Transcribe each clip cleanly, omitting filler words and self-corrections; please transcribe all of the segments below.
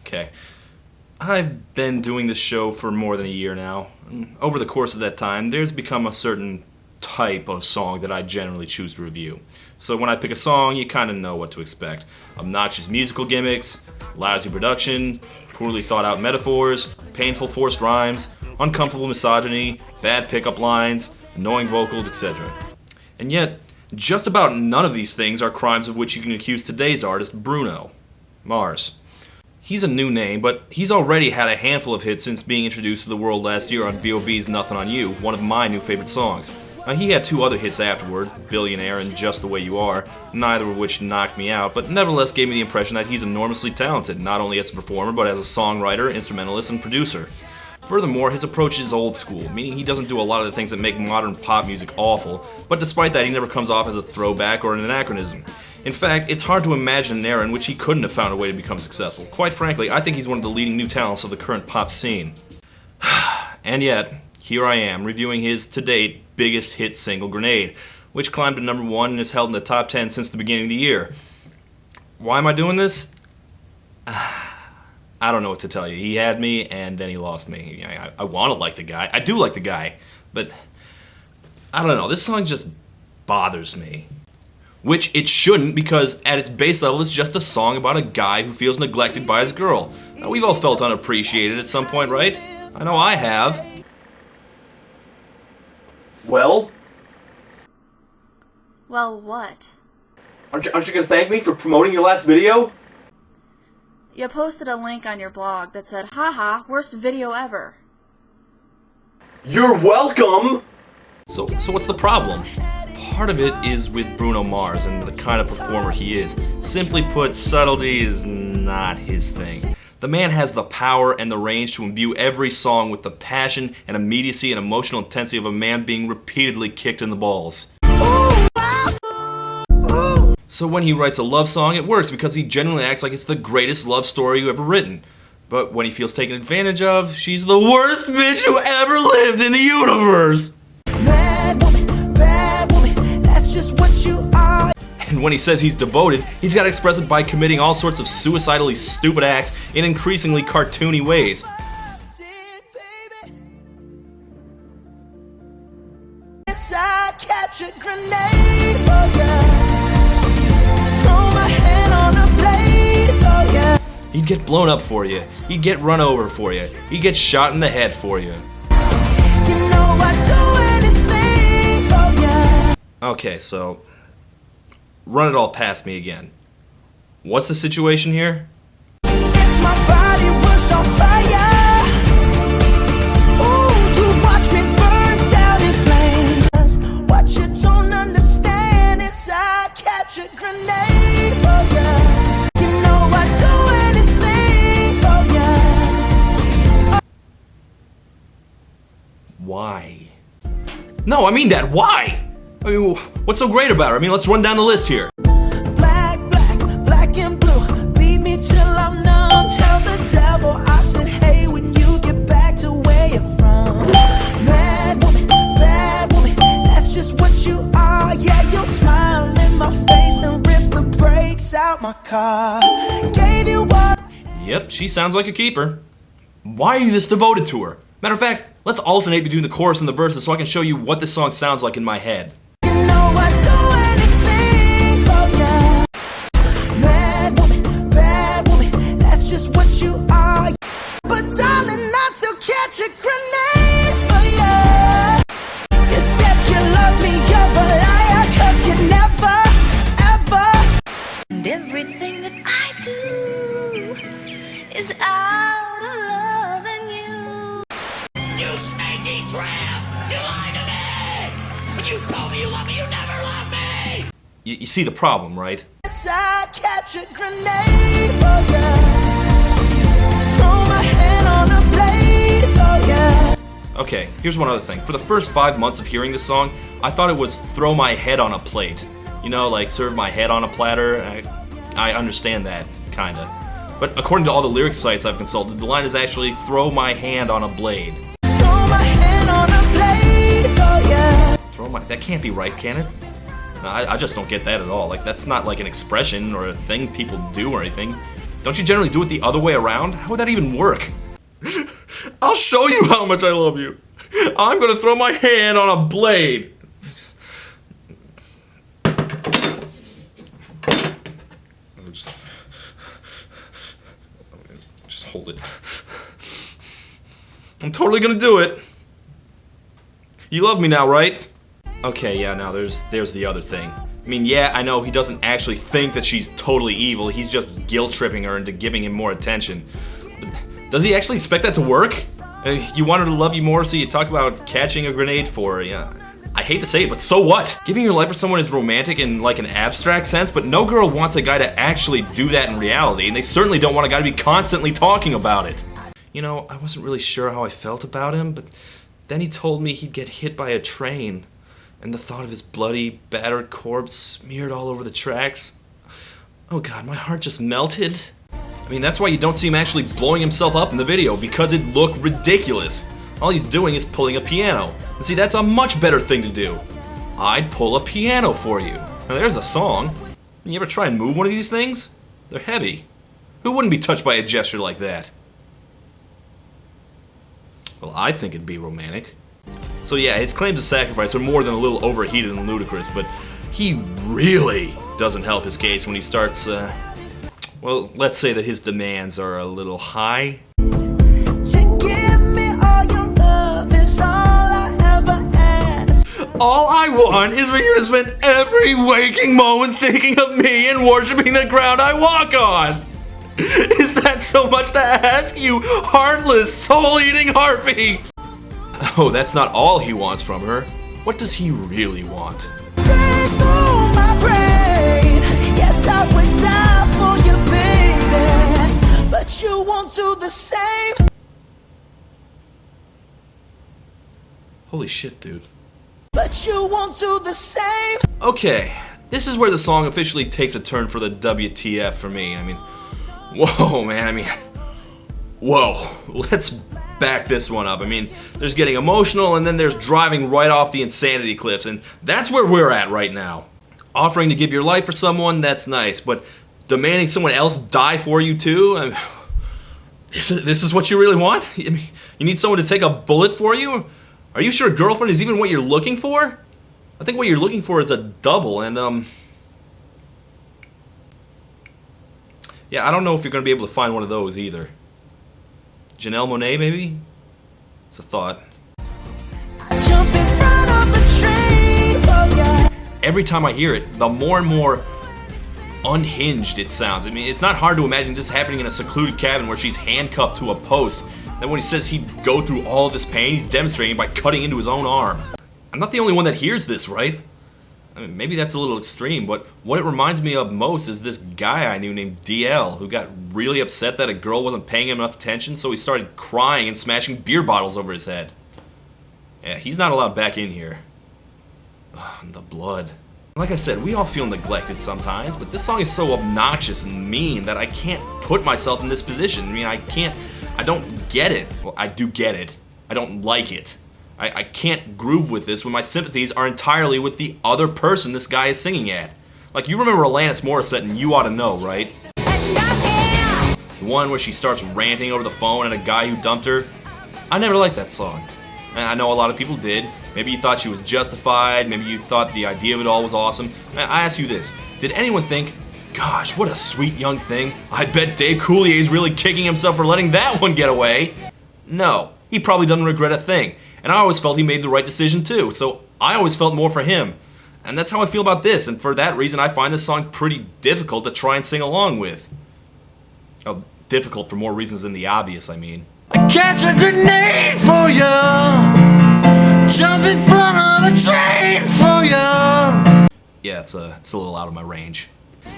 Okay, I've been doing this show for more than a year now. Over the course of that time, there's become a certain type of song that I generally choose to review. So when I pick a song, you kind of know what to expect. Obnoxious musical gimmicks, lousy production, poorly thought out metaphors, painful forced rhymes, uncomfortable misogyny, bad pickup lines, annoying vocals, etc. And yet, just about none of these things are crimes of which you can accuse today's artist, Bruno Mars. He's a new name, but he's already had a handful of hits since being introduced to the world last year on B.O.B.'s Nothing on You, one of my new favorite songs. Now, he had two other hits afterwards, Billionaire and Just the Way You Are, neither of which knocked me out, but nevertheless gave me the impression that he's enormously talented, not only as a performer, but as a songwriter, instrumentalist, and producer. Furthermore, his approach is old school, meaning he doesn't do a lot of the things that make modern pop music awful, but despite that, he never comes off as a throwback or an anachronism. In fact, it's hard to imagine an era in which he couldn't have found a way to become successful. Quite frankly, I think he's one of the leading new talents of the current pop scene. And yet, here I am, reviewing his, to date, biggest hit single, Grenade, which climbed to number 1 and is held in the top 10 since the beginning of the year. Why am I doing this? I don't know what to tell you. He had me, and then he lost me. I want to like the guy. I do like the guy, but I don't know. This song just bothers me. Which it shouldn't, because at its base level, it's just a song about a guy who feels neglected by his girl. Now, we've all felt unappreciated at some point, right? I know I have. Well? Well, what? Aren't you gonna thank me for promoting your last video? You posted a link on your blog that said, haha, worst video ever. You're welcome! So what's the problem? Part of it is with Bruno Mars and the kind of performer he is. Simply put, subtlety is not his thing. The man has the power and the range to imbue every song with the passion and immediacy and emotional intensity of a man being repeatedly kicked in the balls. So when he writes a love song, it works because he genuinely acts like it's the greatest love story you ever written. But when he feels taken advantage of, she's the worst bitch who ever lived in the universe. Bad woman, that's just what you are. And when he says he's devoted, he's got to express it by committing all sorts of suicidally stupid acts in increasingly cartoony ways. Catch a grenade, oh yeah. Throw my hand on a blade, oh yeah. He'd get blown up for you. He'd get run over for you. He'd get shot in the head for you. You know I'd do anything, oh yeah. Okay, so run it all past me again. What's the situation here? If my body was on fire. Why? No, I mean that. Why? I mean, what's so great about her? I mean, let's run down the list here. Black, black and blue. Beat me till I'm numb. Tell the devil I said, hey, when you get back to where you're from. Bad woman, that's just what you are. Yeah, you'll smile in my face, then rip the brakes out my car. Gave you what? Yep, she sounds like a keeper. Why are you this devoted to her? Matter of fact, let's alternate between the chorus and the verses so I can show you what this song sounds like in my head. You know I'd do anything for ya. Bad woman, that's just what you are. But darling, I'd still catch a grenade for ya. You said you love me, you're a liar, 'cause you never, ever. And everything that I do is out of love and you. You spanky tramp! You lied to me! When you told me you love me, you never loved me! You see the problem, right? I'd catch a grenade for ya. Throw my hand on a blade for ya. Okay, here's one other thing. For the first 5 months of hearing this song, I thought it was throw my head on a plate. You know, like serve my head on a platter. I understand that, kinda. But according to all the lyric sites I've consulted, the line is actually throw my hand on a blade. Throw my hand on a blade for ya. That can't be right, can it? No, I just don't get that at all. Like, that's not like an expression or a thing people do or anything. Don't you generally do it the other way around? How would that even work? I'll show you how much I love you. I'm gonna throw my hand on a blade. Just hold it. I'm totally gonna do it. You love me now, right? Okay, yeah, now there's the other thing. I mean, yeah, I know he doesn't actually think that she's totally evil. He's just guilt-tripping her into giving him more attention. But does he actually expect that to work? You want her to love you more, so you talk about catching a grenade for her. Yeah, I hate to say it, but so what? Giving your life for someone is romantic in like an abstract sense, but no girl wants a guy to actually do that in reality, and they certainly don't want a guy to be constantly talking about it. You know, I wasn't really sure how I felt about him, but then he told me he'd get hit by a train, and the thought of his bloody, battered corpse smeared all over the tracks. Oh god, my heart just melted. I mean, that's why you don't see him actually blowing himself up in the video, because it looked ridiculous. All he's doing is pulling a piano. And see, that's a much better thing to do. I'd pull a piano for you. Now there's a song. You ever try and move one of these things? They're heavy. Who wouldn't be touched by a gesture like that? Well, I think it'd be romantic. So yeah, his claims of sacrifice are more than a little overheated and ludicrous, but he really doesn't help his case when he starts, well, let's say that his demands are a little high. To give me all your love is all I ever ask. All I want is for you to spend every waking moment thinking of me and worshiping the ground I walk on. Is that so much to ask, you heartless, soul-eating harpy? Oh, that's not all he wants from her. What does he really want? Straight through my brain. Yes, I would die for you, baby, but you won't do the same. Holy shit, dude. But you won't do the same. Okay, this is where the song officially takes a turn for the WTF for me. I mean, whoa, man, whoa. Let's back this one up. I mean, there's getting emotional, and then there's driving right off the insanity cliffs, and that's where we're at right now. Offering to give your life for someone, that's nice, but demanding someone else die for you too? This is what you really want? I mean, you need someone to take a bullet for you? Are you sure a girlfriend is even what you're looking for? I think what you're looking for is a double, and yeah, I don't know if you're gonna be able to find one of those either. Janelle Monáe, maybe? It's a thought. Jump in front of a train for ya. Every time I hear it, the more and more unhinged it sounds. I mean, it's not hard to imagine this happening in a secluded cabin where she's handcuffed to a post. Then when he says he'd go through all of this pain, he's demonstrating by cutting into his own arm. I'm not the only one that hears this, right? I mean, maybe that's a little extreme, but what it reminds me of most is this guy I knew named DL, who got really upset that a girl wasn't paying him enough attention, so he started crying and smashing beer bottles over his head. Yeah, he's not allowed back in here. Ugh, the blood. Like I said, we all feel neglected sometimes, but this song is so obnoxious and mean that I can't put myself in this position. I mean, I don't get it. Well, I do get it. I don't like it. I can't groove with this when my sympathies are entirely with the other person this guy is singing at. Like, you remember Alanis Morissette and You Ought to Know, right? The one where she starts ranting over the phone at a guy who dumped her. I never liked that song. And I know a lot of people did. Maybe you thought she was justified, maybe you thought the idea of it all was awesome. I ask you this, did anyone think, gosh, what a sweet young thing, I bet Dave Coulier's really kicking himself for letting that one get away? No, he probably doesn't regret a thing. And I always felt he made the right decision too, so I always felt more for him. And that's how I feel about this, and for that reason I find this song pretty difficult to try and sing along with. Oh, difficult for more reasons than the obvious, I mean. I catch a grenade for ya. Jump in front of a train for ya. Yeah, it's a little out of my range.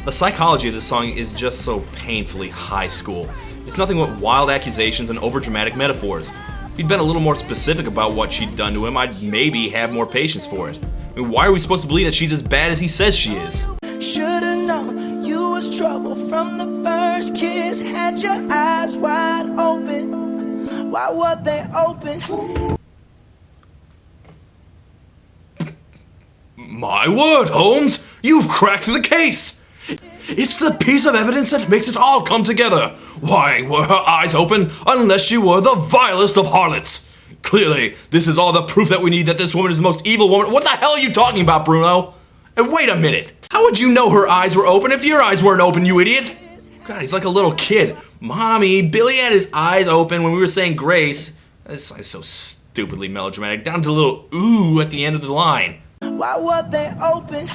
The psychology of this song is just so painfully high school. It's nothing but wild accusations and overdramatic metaphors. If he'd been a little more specific about what she'd done to him, I'd maybe have more patience for it. I mean, why are we supposed to believe that she's as bad as he says she is? Should've known you was trouble from the first kiss. Had your eyes wide open. Why were they open? My word, Holmes! You've cracked the case! It's the piece of evidence that makes it all come together. Why were her eyes open unless she were the vilest of harlots? Clearly, this is all the proof that we need that this woman is the most evil woman. What the hell are you talking about, Bruno? And wait a minute. How would you know her eyes were open if your eyes weren't open, you idiot? God, he's like a little kid. Mommy, Billy had his eyes open when we were saying grace. This is so stupidly melodramatic. Down to a little ooh at the end of the line. Why were they open?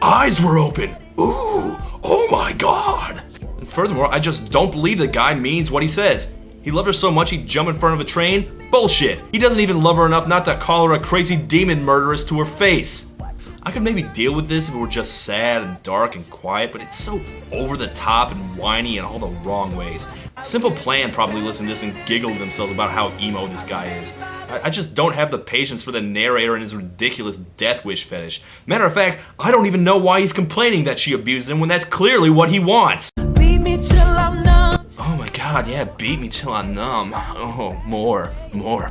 Eyes were open. Ooh, oh my God. And furthermore, I just don't believe the guy means what he says. He loved her so much he'd jump in front of a train? Bullshit. He doesn't even love her enough not to call her a crazy demon murderess to her face. I could maybe deal with this if it were just sad and dark and quiet, but it's so over the top and whiny in all the wrong ways. Simple Plan probably listened to this and giggled to themselves about how emo this guy is. I just don't have the patience for the narrator and his ridiculous death wish fetish. Matter of fact, I don't even know why he's complaining that she abuses him when that's clearly what he wants. Beat me till I'm numb. Oh my God, yeah, beat me till I'm numb. Oh, more,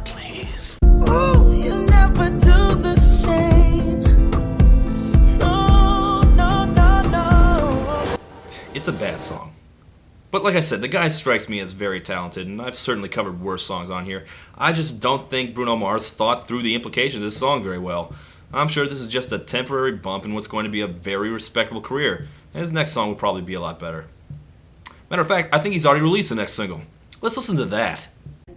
please. Ooh, you never do the same. No. It's a bad song. But like I said, the guy strikes me as very talented, and I've certainly covered worse songs on here. I just don't think Bruno Mars thought through the implications of this song very well. I'm sure this is just a temporary bump in what's going to be a very respectable career, and his next song will probably be a lot better. Matter of fact, I think he's already released the next single. Let's listen to that.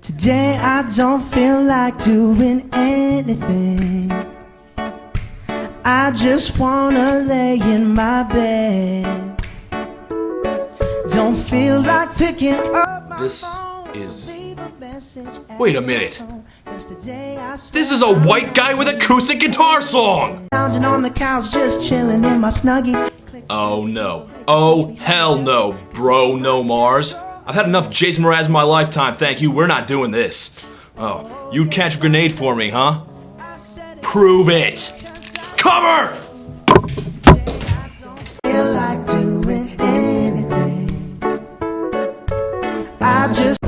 Today I don't feel like doing anything. I just wanna lay in my bed. Don't feel like picking up my This phone, is... so leave a message at Wait a the minute. tone. 'Cause today I This is a white guy with acoustic guitar song! lounging on the couch, just chilling in my snuggie. Oh no. Oh hell no, Bruno Mars. I've had enough Jason Mraz in my lifetime, thank you. We're not doing this. Oh, you'd catch a grenade for me, huh? Prove it! Cover! Feel like doing anything. I just